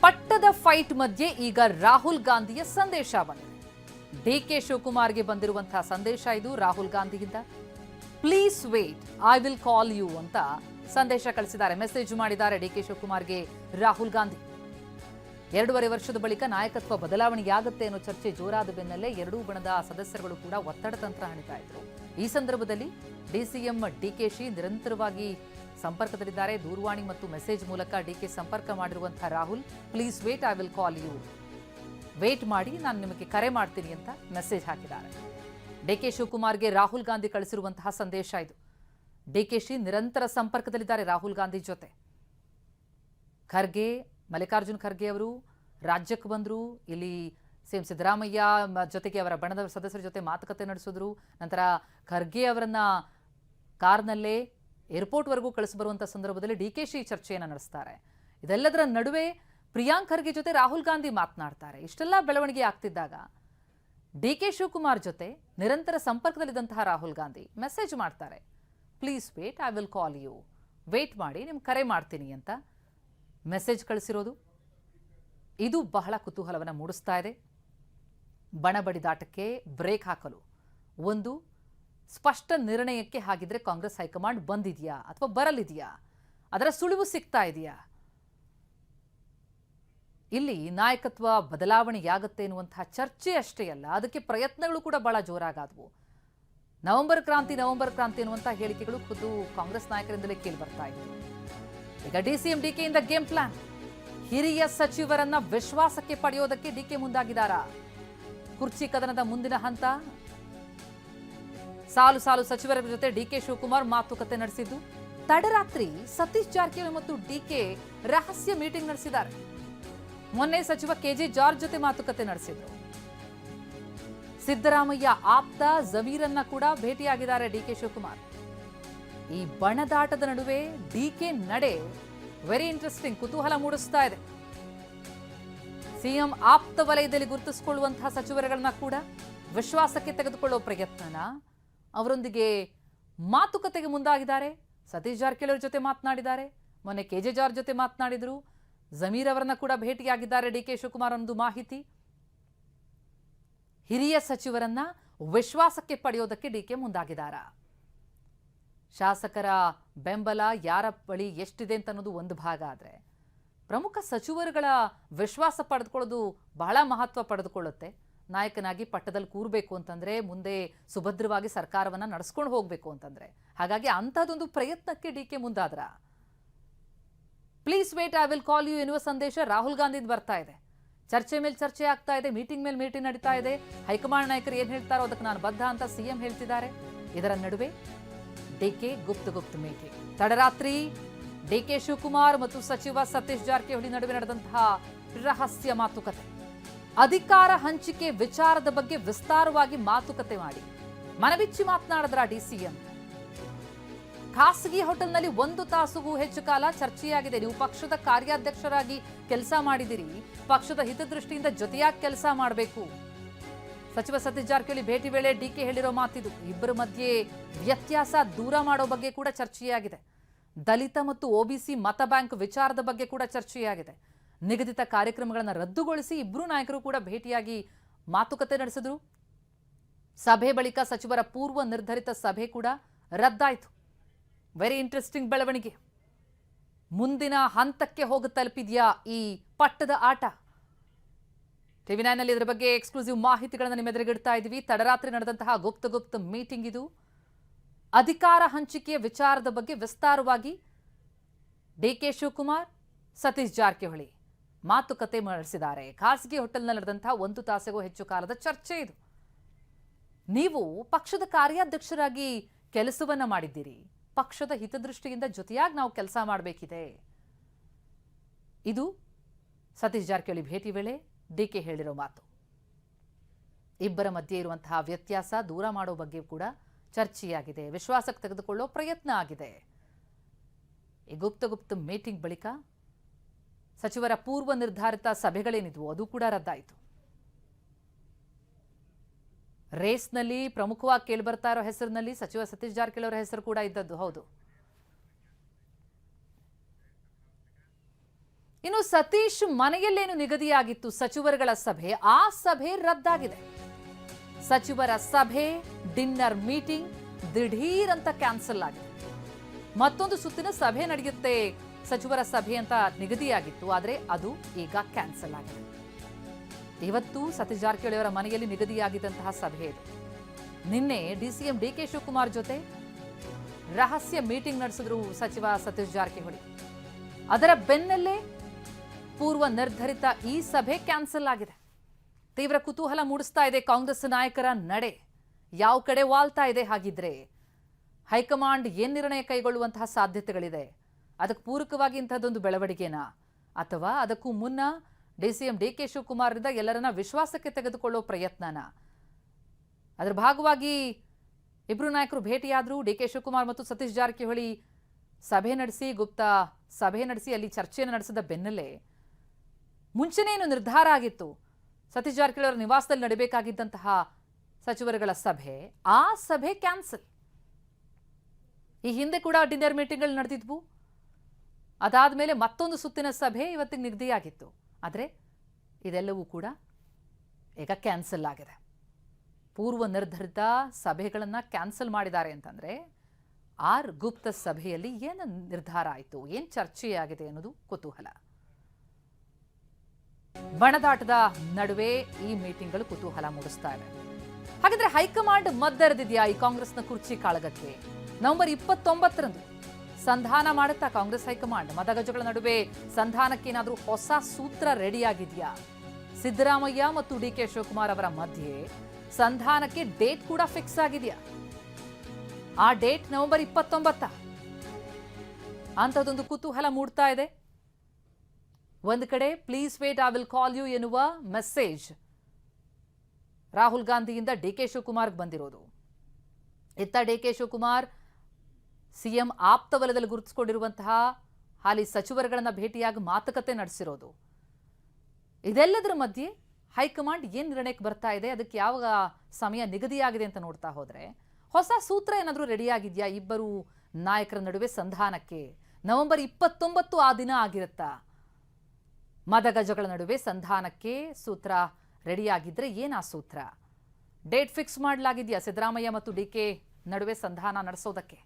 ಪಟ್ಟದ ಫೈಟ್ ಮಧ್ಯೆ ಈಗ ರಾಹುಲ್ ಗಾಂಧಿಯ ಸಂದೇಶ ಬಂದಿದೆ. ಡಿಕೆ ಶಿವಕುಮಾರ್ಗೆ ಬಂದಿರುವಂತಹ ಸಂದೇಶ ಇದು ರಾಹುಲ್ ಗಾಂಧಿಯಿಂದ. Please wait, I will call you ಅಂತ ಸಂದೇಶ ಕಳಿಸಿದ್ದಾರೆ, ಮೆಸೇಜ್ ಮಾಡಿದ್ದಾರೆ ಡಿಕೆ ಶಿವಕುಮಾರ್ಗೆ ರಾಹುಲ್ ಗಾಂಧಿ. 2.5 ವರ್ಷದ ಬಳಿಕ ನಾಯಕತ್ವ ಬದಲಾವಣೆಯಾಗುತ್ತೆ ಅನ್ನೋ ಚರ್ಚೆ ಜೋರಾದ ಬೆನ್ನಲ್ಲೇ ಎರಡೂ ಬಣದ ಸದಸ್ಯರುಗಳು ಕೂಡ ಒತ್ತಡ ತಂತ್ರ ಹಣಿತಾ ಇದ್ರು. ಈ ಸಂದರ್ಭದಲ್ಲಿ ಡಿಸಿಎಂ ಡಿಕೆಶಿ ನಿರಂತರವಾಗಿ ಸಂಪರ್ಕದಲ್ಲಿದ್ದಾರೆ. ದೂರವಾಣಿ ಮತ್ತು ಮೆಸೇಜ್ ಮೂಲಕ ಡಿಕೆ ಸಂಪರ್ಕ ಮಾಡಿರುವಂತಹ Rahul, please wait, I will call you, wait ಮಾಡಿ, ನಾನು ನಿಮಗೆ ಕರೆ ಮಾಡ್ತೀನಿ ಅಂತ ಮೆಸೇಜ್ ಹಾಕಿದ್ದಾರೆ. ಡಿಕೆ ಶಿವಕುಮಾರ್ಗೆ ರಾಹುಲ್ ಗಾಂಧಿ ಕಳಿಸಿರುವಂತಹ ಸಂದೇಶ ಇದು. ಡಿಕೆಶಿ ನಿರಂತರ ಸಂಪರ್ಕದಲ್ಲಿದ್ದಾರೆ ರಾಹುಲ್ ಗಾಂಧಿ ಜೊತೆ. ಖರ್ಗೆ, ಮಲ್ಲಿಕಾರ್ಜುನ್ ಖರ್ಗೆ ಅವರು ರಾಜ್ಯಕ್ಕೆ ಬಂದರು. ಇಲ್ಲಿ ಸಿಎಂ ಸಿದ್ದರಾಮಯ್ಯ ಜೊತೆಗೆ ಅವರ ಬಣದ ಸದಸ್ಯರ ಜೊತೆ ಮಾತುಕತೆ ನಡೆಸಿದ್ರು. ನಂತರ ಖರ್ಗೆ ಅವರನ್ನ ಕಾರ್ನಲ್ಲೇ ಏರ್ಪೋರ್ಟ್ವರೆಗೂ ಕಳಿಸಿಬರುವಂಥ ಸಂದರ್ಭದಲ್ಲಿ ಡಿಕೆಶಿ ಚರ್ಚೆಯನ್ನು ನಡೆಸ್ತಾರೆ. ಇದೆಲ್ಲದರ ನಡುವೆ ಪ್ರಿಯಾಂಕ್ ಖರ್ಗೆ ಜೊತೆ ರಾಹುಲ್ ಗಾಂಧಿ ಮಾತನಾಡ್ತಾರೆ. ಇಷ್ಟೆಲ್ಲ ಬೆಳವಣಿಗೆ ಆಗ್ತಿದ್ದಾಗ ಡಿಕೆ ಶಿವಕುಮಾರ್ ಜೊತೆ ನಿರಂತರ ಸಂಪರ್ಕದಲ್ಲಿದ್ದಂತಹ ರಾಹುಲ್ ಗಾಂಧಿ ಮೆಸೇಜ್ ಮಾಡ್ತಾರೆ, please wait, I will call you, wait ಮಾಡಿ, ನಿಮ್ಗೆ ಕರೆ ಮಾಡ್ತೀನಿ ಅಂತ ಮೆಸೇಜ್ ಕಳಿಸಿರೋದು. ಇದು ಬಹಳ ಕುತೂಹಲವನ್ನು ಮೂಡಿಸ್ತಾ ಇದೆ. ಬಣ ಬಡಿದಾಟಕ್ಕೆ ಬ್ರೇಕ್ ಹಾಕಲು ಒಂದು ಸ್ಪಷ್ಟ ನಿರ್ಣಯಕ್ಕೆ ಹಾಗಿದ್ರೆ ಕಾಂಗ್ರೆಸ್ ಹೈಕಮಾಂಡ್ ಬಂದಿದೆಯಾ ಅಥವಾ ಬರಲಿದೆಯಾ, ಅದರ ಸುಳಿವು ಸಿಗ್ತಾ ಇದೆಯಾ? ಇಲ್ಲಿ ನಾಯಕತ್ವ ಬದಲಾವಣೆಯಾಗುತ್ತೆ ಎನ್ನುವಂತಹ ಚರ್ಚೆ ಅಷ್ಟೇ ಅಲ್ಲ, ಅದಕ್ಕೆ ಪ್ರಯತ್ನಗಳು ಕೂಡ ಬಹಳ ಜೋರಾಗಾದವು. ನವೆಂಬರ್ ಕ್ರಾಂತಿ ಎನ್ನುವಂತಹ ಹೇಳಿಕೆಗಳು ಖುದ್ದು ಕಾಂಗ್ರೆಸ್ ನಾಯಕರಿಂದಲೇ ಕೇಳಿ ಬರ್ತಾ ಇತ್ತು. ಈಗ ಡಿಸಿಎಂ ಡಿಕೆಯಿಂದ ಗೇಮ್ ಪ್ಲಾನ್, ಹಿರಿಯ ಸಚಿವರನ್ನ ವಿಶ್ವಾಸಕ್ಕೆ ಪಡೆಯೋದಕ್ಕೆ ಡಿಕೆ ಮುಂದಾಗಿದ್ದಾರಾ? ಕುರ್ಚಿ ಕದನದ ಮುಂದಿನ ಹಂತ. ಸಾಲು ಸಚಿವರ ಜೊತೆ ಡಿಕೆ ಶಿವಕುಮಾರ್ ಮಾತುಕತೆ ನಡೆಸಿದ್ದು. ತಡರಾತ್ರಿ ಸತೀಶ್ ಜಾರಕಿಹೊಳಿ ಮತ್ತು ಡಿಕೆ ರಹಸ್ಯ ಮೀಟಿಂಗ್ ನಡೆಸಿದ್ದಾರೆ. ಮೊನ್ನೆ ಸಚಿವ ಕೆಜೆ ಜಾರ್ಜ್ ಜೊತೆ ಮಾತುಕತೆ ನಡೆಸಿದ್ರು. ಸಿದ್ದರಾಮಯ್ಯ ಆಪ್ತ ಜಮೀರನ್ನ ಕೂಡ ಭೇಟಿಯಾಗಿದ್ದಾರೆ ಡಿಕೆ ಶಿವಕುಮಾರ್. ಈ ಬಣದಾಟದ ನಡುವೆ ಡಿಕೆ ನಡೆ ವೆರಿ ಇಂಟ್ರೆಸ್ಟಿಂಗ್, ಕುತೂಹಲ ಮೂಡಿಸ್ತಾ ಇದೆ. ಸಿಎಂ ಆಪ್ತ ವಲಯದಲ್ಲಿ ಗುರುತಿಸಿಕೊಳ್ಳುವಂತಹ ಸಚಿವರುಗಳನ್ನ ಕೂಡ ವಿಶ್ವಾಸಕ್ಕೆ ತೆಗೆದುಕೊಳ್ಳುವ ಪ್ರಯತ್ನನ, ಅವರೊಂದಿಗೆ ಮಾತುಕತೆಗೆ ಮುಂದಾಗಿದ್ದಾರೆ. ಸತೀಶ್ ಜಾರಕಿಹೊಳಿ ಜೊತೆ ಮಾತನಾಡಿದ್ದಾರೆ, ಮೊನ್ನೆ ಕೆಜೆ ಜಾರ್ಜ್ ಜೊತೆ ಮಾತನಾಡಿದ್ರು. ಜಮೀರ್ ಅವರನ್ನ ಕೂಡ ಭೇಟಿಯಾಗಿದ್ದಾರೆ ಡಿಕೆ ಶಿವಕುಮಾರ್ ಒಂದು ಮಾಹಿತಿ. ಹಿರಿಯ ಸಚಿವರನ್ನ ವಿಶ್ವಾಸಕ್ಕೆ ಪಡೆಯೋದಕ್ಕೆ ಡಿಕೆ ಮುಂದಾಗಿದ್ದಾರೆ. ಶಾಸಕರ ಬೆಂಬಲ ಯಾರ ಬಳಿ ಎಷ್ಟಿದೆ ಅಂತ ಅನ್ನೋದು ಒಂದು ಭಾಗ ಆದರೆ, ಪ್ರಮುಖ ಸಚಿವರುಗಳ ವಿಶ್ವಾಸ ಪಡೆದುಕೊಳ್ಳೋದು ಬಹಳ ಮಹತ್ವ ಪಡೆದುಕೊಳ್ಳುತ್ತೆ. ನಾಯಕನಾಗಿ ಪಟ್ಟದಲ್ಲಿ ಕೂರಬೇಕು ಅಂತಂದ್ರೆ, ಮುಂದೆ ಸುಭದ್ರವಾಗಿ ಸರ್ಕಾರವನ್ನ ನಡೆಸ್ಕೊಂಡು ಹೋಗಬೇಕು ಅಂತಂದ್ರೆ, ಹಾಗಾಗಿ ಅಂಥದ್ದೊಂದು ಪ್ರಯತ್ನಕ್ಕೆ ಡಿಕೆ ಮುಂದಾದ್ರ. Please wait, I will call you ಎನ್ನುವ ಸಂದೇಶ ರಾಹುಲ್ ಗಾಂಧಿಯಿಂದ ಬರ್ತಾ ಇದೆ. ಚರ್ಚೆ ಮೇಲೆ ಚರ್ಚೆ ಆಗ್ತಾ ಇದೆ, ಮೀಟಿಂಗ್ ಮೇಲೆ ಮೀಟಿಂಗ್ ನಡೀತಾ ಇದೆ. ಹೈಕಮಾಂಡ್ ನಾಯಕರು ಏನ್ ಹೇಳ್ತಾರೋ ಅದಕ್ಕೆ ನಾನು ಬದ್ಧ ಅಂತ ಸಿಎಂ ಹೇಳ್ತಿದ್ದಾರೆ. ಇದರ ನಡುವೆ ಡಿಕೆ ಗುಪ್ತ ಮೀಟಿಂಗ್. ತಡರಾತ್ರಿ ಡಿಕೆ ಶಿವಕುಮಾರ್ ಮತ್ತು ಸಚಿವ ಸತೀಶ್ ಜಾರಕಿಹೊಳಿ ನಡುವೆ ನಡೆದಂತಹ ರಹಸ್ಯ ಮಾತುಕತೆ. ಅಧಿಕಾರ ಹಂಚಿಕೆ ವಿಚಾರದ ಬಗ್ಗೆ ವಿಸ್ತಾರವಾಗಿ ಮಾತುಕತೆ ಮಾಡಿ ಮನಬಿಚ್ಚಿ ಮಾತನಾಡಿದ್ರ ಡಿಸಿಎಂ. ಖಾಸಗಿ ಹೋಟೆಲ್ನಲ್ಲಿ 1 ತಾಸಿಗೂ ಹೆಚ್ಚು ಕಾಲ ಚರ್ಚೆಯಾಗಿದೆ. ನೀವು ಪಕ್ಷದ ಕಾರ್ಯಾಧ್ಯಕ್ಷರಾಗಿ ಕೆಲಸ ಮಾಡಿದಿರಿ, ಪಕ್ಷದ ಹಿತದೃಷ್ಟಿಯಿಂದ ಜೊತೆಯಾಗಿ ಕೆಲಸ ಮಾಡಬೇಕು. ಸಚಿವ ಸತೀಶ್ ಜಾರಕಿಹೊಳಿ ಭೇಟಿ ವೇಳೆ ಡಿಕೆ ಹೇಳಿರೋ ಮಾತಿದು. ಇಬ್ಬರ ಮಧ್ಯೆ ವ್ಯತ್ಯಾಸ ದೂರ ಮಾಡೋ ಬಗ್ಗೆ ಕೂಡ ಚರ್ಚೆಯಾಗಿದೆ. ದಲಿತ ಮತ್ತು ಒಬಿಸಿ ಮತ ಬ್ಯಾಂಕ್ ವಿಚಾರದ ಬಗ್ಗೆ ಕೂಡ ಚರ್ಚೆಯಾಗಿದೆ. ನಿಗದಿತ ಕಾರ್ಯಕ್ರಮಗಳನ್ನು ರದ್ದುಗೊಳಿಸಿ ಇಬ್ಬರು ನಾಯಕರು ಕೂಡ ಭೇಟಿಯಾಗಿ ಮಾತುಕತೆ ನಡೆಸಿದ್ರು. ಸಭೆ ಬಳಿಕ ಸಚಿವರ ಪೂರ್ವ ನಿರ್ಧರಿತ ಸಭೆ ಕೂಡ ರದ್ದಾಯಿತು. ವೆರಿ ಇಂಟ್ರೆಸ್ಟಿಂಗ್ ಬೆಳವಣಿಗೆ. ಮುಂದಿನ ಹಂತಕ್ಕೆ ಹೋಗಿ ತಲುಪಿದ್ಯಾ ಈ ಪಟ್ಟದ ಆಟ? ಟಿವಿ9 ನಲ್ಲಿ ಇದರ ಬಗ್ಗೆ ಎಕ್ಸ್ಕ್ಲೂಸಿವ್ ಮಾಹಿತಿಗಳನ್ನು ನಿಮ್ಮ ಎದುರಿಗಿಡ್ತಾ ಇದ್ದೀವಿ. ತಡರಾತ್ರಿ ನಡೆದಂತಹ ಗುಪ್ತ ಮೀಟಿಂಗ್ ಇದು. ಅಧಿಕಾರ ಹಂಚಿಕೆಯ ವಿಚಾರದ ಬಗ್ಗೆ ವಿಸ್ತಾರವಾಗಿ ಡಿಕೆ ಶಿವಕುಮಾರ್, ಸತೀಶ್ ಜಾರಕಿಹೊಳಿ ಮಾತುಕತೆ ನಡೆಸಿದ್ದಾರೆ. ಖಾಸಗಿ ಹೋಟೆಲ್ನಲ್ಲಿ ನಡೆದಂತಹ 1 ತಾಸಿಗೂ ಹೆಚ್ಚು ಕಾಲದ ಚರ್ಚೆ ಇದು. ನೀವು ಪಕ್ಷದ ಕಾರ್ಯಾಧ್ಯಕ್ಷರಾಗಿ ಕೆಲಸವನ್ನ ಮಾಡಿದ್ದೀರಿ, ಪಕ್ಷದ ಹಿತದೃಷ್ಟಿಯಿಂದ ಜೊತೆಯಾಗಿ ನಾವು ಕೆಲಸ ಮಾಡಬೇಕಿದೆ. ಇದು ಸತೀಶ್ ಜಾರಕಿಹೊಳಿ ಭೇಟಿ ವೇಳೆ ಡಿಕೆ ಹೇಳಿರೋ ಮಾತು. ಇಬ್ಬರ ಮಧ್ಯೆ ಇರುವಂತಹ ವ್ಯತ್ಯಾಸ ದೂರ ಮಾಡೋ ಬಗ್ಗೆ ಕೂಡ ಚರ್ಚೆಯಾಗಿದೆ. ವಿಶ್ವಾಸಕ್ಕೆ ತೆಗೆದುಕೊಳ್ಳೋ ಪ್ರಯತ್ನ ಆಗಿದೆ. ಈ ಗುಪ್ತ ಮೀಟಿಂಗ್ ಬಳಿಕ ಸಚಿವರ ಪೂರ್ವ ನಿರ್ಧಾರಿತ ಸಭೆಗಳೇನಿದ್ವು ಅದು ಕೂಡ ರದ್ದಾಯಿತು. ರೇಸ್ನಲ್ಲಿ ಪ್ರಮುಖವಾಗಿ ಕೇಳಿಬರ್ತಾ ಇರೋ ಹೆಸರಿನಲ್ಲಿ ಸಚಿವ ಸತೀಶ್ ಜಾರಕಿಹೊಳಿ ಅವರ ಹೆಸರು ಕೂಡ ಇದ್ದದ್ದು. ಹೌದು, ಇನ್ನು ಸತೀಶ್ ಮನೆಯಲ್ಲೇನು ನಿಗದಿಯಾಗಿತ್ತು ಸಚಿವರುಗಳ ಸಭೆ, ಆ ಸಭೆ ರದ್ದಾಗಿದೆ. ಸಚಿವರ ಸಭೆ, ಡಿನ್ನರ್ ಮೀಟಿಂಗ್ ದಿಢೀರ್ ಅಂತ ಕ್ಯಾನ್ಸಲ್ ಆಗಿದೆ. ಮತ್ತೊಂದು ಸುತ್ತಿನ ಸಭೆ ನಡೆಯುತ್ತೆ ಸಚಿವರ ಸಭೆ ಅಂತ ನಿಗದಿಯಾಗಿತ್ತು, ಆದರೆ ಅದು ಈಗ ಕ್ಯಾನ್ಸಲ್ ಆಗಿದೆ. ಇವತ್ತು ಸತೀಶ್ ಜಾರಕಿಹೊಳಿ ಅವರ ಮನೆಯಲ್ಲಿ ನಿಗದಿಯಾಗಿದ್ದಂತಹ ಸಭೆ ಇದು. ನಿನ್ನೆ ಡಿಸಿಎಂ ಡಿಕೆ ಶಿವಕುಮಾರ್ ಜೊತೆ ರಹಸ್ಯ ಮೀಟಿಂಗ್ ನಡೆಸಿದ್ರು ಸಚಿವ ಸತೀಶ್ ಜಾರಕಿಹೊಳಿ. ಅದರ ಬೆನ್ನಲ್ಲೇ ಪೂರ್ವ ನಿರ್ಧರಿತ ಈ ಸಭೆ ಕ್ಯಾನ್ಸಲ್ ಆಗಿದೆ. ತೀವ್ರ ಕುತೂಹಲ ಮೂಡಿಸ್ತಾ ಇದೆ ಕಾಂಗ್ರೆಸ್ ನಾಯಕರ ನಡೆ. ಯಾವ ಕಡೆ ವಾಲ್ತಾ ಇದೆ? ಹಾಗಿದ್ರೆ ಹೈಕಮಾಂಡ್ ಏನ್ ನಿರ್ಣಯ ಕೈಗೊಳ್ಳುವಂತಹ ಸಾಧ್ಯತೆಗಳಿದೆ? ಅದಕ್ಕೆ ಪೂರಕವಾಗಿ ಇಂಥದ್ದೊಂದು ಬೆಳವಣಿಗೆನಾ, ಅಥವಾ ಅದಕ್ಕೂ ಮುನ್ನ ಡಿಸಿಎಂ ಡಿಕೆ ಶಿವಕುಮಾರ್ರಿಂದ ಎಲ್ಲರನ್ನ ವಿಶ್ವಾಸಕ್ಕೆ ತೆಗೆದುಕೊಳ್ಳೋ ಪ್ರಯತ್ನನ? ಅದರ ಭಾಗವಾಗಿ ಇಬ್ರು ನಾಯಕರು ಭೇಟಿಯಾದ್ರು. ಡಿಕೆ ಶಿವಕುಮಾರ್ ಮತ್ತು ಸತೀಶ್ ಜಾರಕಿಹೊಳಿ ಸಭೆ ನಡೆಸಿ, ಗುಪ್ತ ಸಭೆ ನಡೆಸಿ ಅಲ್ಲಿ ಚರ್ಚೆಯನ್ನು ನಡೆಸಿದ ಬೆನ್ನಲ್ಲೇ ಮುಂಚೆನೇ ಏನು ನಿರ್ಧಾರ ಆಗಿತ್ತು ಸತೀಶ್ ಜಾರಕಿಹೊಳಿ ಅವರ ನಿವಾಸದಲ್ಲಿ ನಡೆಯಬೇಕಾಗಿದ್ದಂತಹ ಸಚಿವರುಗಳ ಸಭೆ, ಆ ಸಭೆ ಕ್ಯಾನ್ಸಲ್. ಈ ಹಿಂದೆ ಕೂಡ ಡಿನ್ನರ್ ಮೀಟಿಂಗ್ಗಳು ನಡೆದಿದ್ವು. ಅದಾದ್ಮೇಲೆ ಮತ್ತೊಂದು ಸುತ್ತಿನ ಸಭೆ ಇವತ್ತಿಗೆ ನಿಗದಿಯಾಗಿತ್ತು. ಆದರೆ ಇದೆಲ್ಲವೂ ಕೂಡ ಈಗ ಕ್ಯಾನ್ಸಲ್ ಆಗಿದೆ. ಪೂರ್ವ ನಿರ್ಧರಿತ ಸಭೆಗಳನ್ನು ಕ್ಯಾನ್ಸಲ್ ಮಾಡಿದ್ದಾರೆ ಅಂತಂದ್ರೆ ಆರ್ ಗುಪ್ತ ಸಭೆಯಲ್ಲಿ ಏನು ನಿರ್ಧಾರ ಆಯಿತು, ಏನು ಚರ್ಚೆಯಾಗಿದೆ ಅನ್ನೋದು ಕುತೂಹಲ. ಬಣದಾಟದ ನಡುವೆ ಈ ಮೀಟಿಂಗ್ಗಳು ಕುತೂಹಲ ಮೂಡಿಸ್ತಾ ಇವೆ. ಹಾಗಾದ್ರೆ ಹೈಕಮಾಂಡ್ ಮದ್ದೆರೆದಿದೆಯಾ ಈ ಕಾಂಗ್ರೆಸ್ನ ಕುರ್ಚಿ ಕಾಳಗಕ್ಕೆ? ನವೆಂಬರ್ 29ರಂದು ಸಂಧಾನ ಮಾಡುತ್ತಾ ಕಾಂಗ್ರೆಸ್ ಹೈಕಮಾಂಡ್? ಮತಗಜಗಳ ನಡುವೆ ಸಂಧಾನಕ್ಕೆ ಏನಾದರೂ ಹೊಸ ಸೂತ್ರ ರೆಡಿಯಾಗಿದೆಯಾ? ಸಿದ್ದರಾಮಯ್ಯ ಮತ್ತು ಡಿಕೆ ಶಿವಕುಮಾರ್ ಅವರ ಮಧ್ಯೆ ಸಂಧಾನಕ್ಕೆ ಡೇಟ್ ಕೂಡ ಫಿಕ್ಸ್ ಆಗಿದೆಯಾ? ಆ ಡೇಟ್ ನವೆಂಬರ್ 29 ಅಂತದೊಂದು ಕುತೂಹಲ ಮೂಡ್ತಾ ಇದೆ. ಒಂದು ಕಡೆ please wait I will call you ಎನ್ನುವ ಮೆಸೇಜ್ ರಾಹುಲ್ ಗಾಂಧಿಯಿಂದ ಡಿಕೆ ಶಿವಕುಮಾರ್ಗೆ ಬಂದಿರೋದು. ಇತ್ತ ಡಿಕೆ ಶಿವಕುಮಾರ್ ಸಿಎಂ ಆಪ್ತ ವಲಯದಲ್ಲಿ ಗುರುತಿಸಿಕೊಂಡಿರುವಂತಹ ಹಾಲಿ ಸಚಿವರುಗಳನ್ನ ಭೇಟಿಯಾಗಿ ಮಾತುಕತೆ ನಡೆಸಿರೋದು. ಇದೆಲ್ಲದರ ಮಧ್ಯೆ ಹೈಕಮಾಂಡ್ ಏನ್ ನಿರ್ಣಯಕ್ಕೆ ಬರ್ತಾ ಇದೆ, ಅದಕ್ಕೆ ಯಾವ ಸಮಯ ನಿಗದಿಯಾಗಿದೆ ಅಂತ ನೋಡ್ತಾ ಹೋದ್ರೆ ಹೊಸ ಸೂತ್ರ ಏನಾದರೂ ರೆಡಿಯಾಗಿದೆಯಾ ಇಬ್ಬರು ನಾಯಕರ ನಡುವೆ ಸಂಧಾನಕ್ಕೆ? ನವೆಂಬರ್ 29 ಆ ದಿನ ಆಗಿರುತ್ತಾ? ಮದಗಜಗಳ ನಡುವೆ ಸಂಧಾನಕ್ಕೆ ಸೂತ್ರ ರೆಡಿಯಾಗಿದ್ರೆ ಏನಾ ಸೂತ್ರ? ಡೇಟ್ ಫಿಕ್ಸ್ ಮಾಡಲಾಗಿದೆಯಾ ಸಿದ್ದರಾಮಯ್ಯ ಮತ್ತು ಡಿಕೆ ನಡುವೆ ಸಂಧಾನ ನಡೆಸೋದಕ್ಕೆ?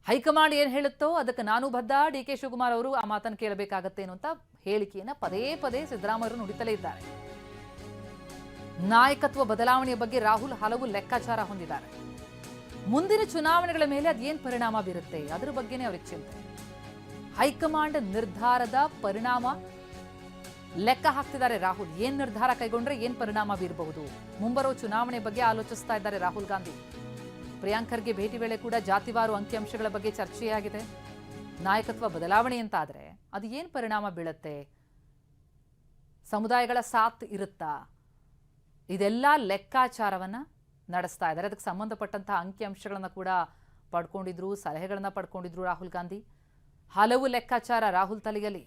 ಹೈಕಮಾಂಡ್ ಏನು ಹೇಳುತ್ತೋ ಅದಕ್ಕೆ ನಾನು ಬದ್ಧ, ಡಿಕೆ ಶಿವಕುಮಾರ್ ಅವರು ಆ ಮಾತನ್ನು ಕೇಳಬೇಕಾಗತ್ತೆ ಅನ್ನುವಂತ ಹೇಳಿಕೆಯನ್ನ ಪದೇ ಪದೇ ಸಿದ್ದರಾಮಯ್ಯ ನುಡಿತಲೇ ಇದ್ದಾರೆ. ನಾಯಕತ್ವ ಬದಲಾವಣೆಯ ಬಗ್ಗೆ ರಾಹುಲ್ ಹಲವು ಲೆಕ್ಕಾಚಾರ ಹೊಂದಿದ್ದಾರೆ. ಮುಂದಿನ ಚುನಾವಣೆಗಳ ಮೇಲೆ ಅದೇನು ಪರಿಣಾಮ ಬೀರುತ್ತೆ ಅದರ ಬಗ್ಗೆನೇ ಅವರಿಗೆ ಚಿಂತೆ. ಹೈಕಮಾಂಡ್ ನಿರ್ಧಾರದ ಪರಿಣಾಮ ಲೆಕ್ಕ ಹಾಕ್ತಿದ್ದಾರೆ ರಾಹುಲ್. ಏನ್ ನಿರ್ಧಾರ ಕೈಗೊಂಡ್ರೆ ಏನ್ ಪರಿಣಾಮ ಬೀರಬಹುದು? ಮುಂಬರೋ ಚುನಾವಣೆ ಬಗ್ಗೆ ಆಲೋಚಿಸ್ತಾ ಇದ್ದಾರೆ ರಾಹುಲ್ ಗಾಂಧಿ. ಪ್ರಿಯಾಂಕ್ ಖರ್ಗೆ ಭೇಟಿ ವೇಳೆ ಕೂಡ ಜಾತಿವಾರು ಅಂಕಿಅಂಶಗಳ ಬಗ್ಗೆ ಚರ್ಚೆಯಾಗಿದೆ. ನಾಯಕತ್ವ ಬದಲಾವಣೆ ಅಂತ ಆದ್ರೆ ಅದು ಏನ್ ಪರಿಣಾಮ ಬೀಳುತ್ತೆ? ಸಮುದಾಯಗಳ ಸಾಥ್ ಇರುತ್ತಾ? ಇದೆಲ್ಲ ಲೆಕ್ಕಾಚಾರವನ್ನ ನಡೆಸ್ತಾ ಇದ್ದಾರೆ. ಅದಕ್ಕೆ ಸಂಬಂಧಪಟ್ಟಂತಹ ಅಂಕಿಅಂಶಗಳನ್ನ ಕೂಡ ಪಡ್ಕೊಂಡಿದ್ರು, ಸಲಹೆಗಳನ್ನ ಪಡ್ಕೊಂಡಿದ್ರು ರಾಹುಲ್ ಗಾಂಧಿ. ಹಲವು ಲೆಕ್ಕಾಚಾರ ರಾಹುಲ್ ತಲೆಯಲ್ಲಿ.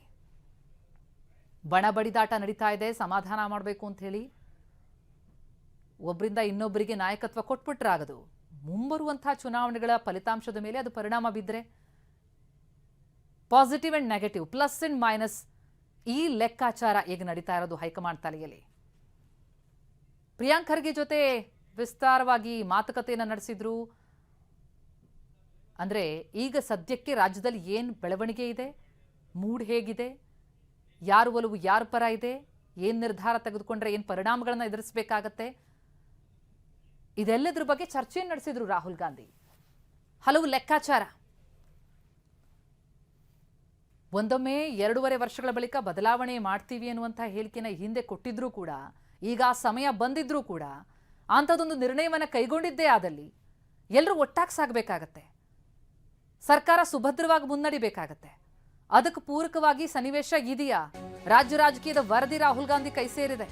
ಬಣ ಬಡಿದಾಟ ನಡೀತಾ ಇದೆ, ಸಮಾಧಾನ ಮಾಡಬೇಕು ಅಂತ ಹೇಳಿ ಒಬ್ಬರಿಂದ ಇನ್ನೊಬ್ಬರಿಗೆ ನಾಯಕತ್ವ ಕೊಟ್ಬಿಟ್ರಾಗದು. ಮುಂಬರುವಂತಹ ಚುನಾವಣೆಗಳ ಫಲಿತಾಂಶದ ಮೇಲೆ ಅದು ಪರಿಣಾಮ ಬಿದ್ದರೆ positive and negative, plus and minus, ಈ ಲೆಕ್ಕಾಚಾರ ಈಗ ನಡೀತಾ ಇರೋದು ಹೈಕಮಾಂಡ್ ತಲೆಯಲ್ಲಿ. ಪ್ರಿಯಾಂಕ್ ಖರ್ಗೆ ಜೊತೆ ವಿಸ್ತಾರವಾಗಿ ಮಾತುಕತೆಯನ್ನು ನಡೆಸಿದ್ರು. ಅಂದ್ರೆ ಈಗ ಸದ್ಯಕ್ಕೆ ರಾಜ್ಯದಲ್ಲಿ ಏನು ಬೆಳವಣಿಗೆ ಇದೆ, ಮೂಡ್ ಹೇಗಿದೆ, ಯಾರು ಒಲವು ಯಾರ ಪರ ಇದೆ, ಏನು ನಿರ್ಧಾರ ತೆಗೆದುಕೊಂಡ್ರೆ ಏನು ಪರಿಣಾಮಗಳನ್ನು ಎದುರಿಸಬೇಕಾಗತ್ತೆ, ಇದೆಲ್ಲದ್ರ ಬಗ್ಗೆ ಚರ್ಚೆ ನಡೆಸಿದ್ರು ರಾಹುಲ್ ಗಾಂಧಿ. ಹಲವು ಲೆಕ್ಕಾಚಾರ. ಒಂದೊಮ್ಮೆ 2.5 ವರ್ಷಗಳ ಬಳಿಕ ಬದಲಾವಣೆ ಮಾಡ್ತೀವಿ ಅನ್ನುವಂತಹ ಹೇಳಿಕೆನ ಹಿಂದೆ ಕೊಟ್ಟಿದ್ರೂ ಕೂಡ, ಈಗ ಸಮಯ ಬಂದಿದ್ರೂ ಕೂಡ ಅಂಥದ್ದೊಂದು ನಿರ್ಣಯವನ್ನು ಕೈಗೊಂಡಿದ್ದೇ ಆದಲ್ಲಿ ಎಲ್ಲರೂ ಒಟ್ಟಾಗಿ ಸಾಗಬೇಕಾಗತ್ತೆ. ಸರ್ಕಾರ ಸುಭದ್ರವಾಗಿ ಮುನ್ನಡಿಬೇಕಾಗತ್ತೆ. ಅದಕ್ಕೆ ಪೂರಕವಾಗಿ ಸನ್ನಿವೇಶ ಇದೆಯಾ? ರಾಜ್ಯ ರಾಜಕೀಯದ ವರದಿ ರಾಹುಲ್ ಗಾಂಧಿ ಕೈ ಸೇರಿದೆ.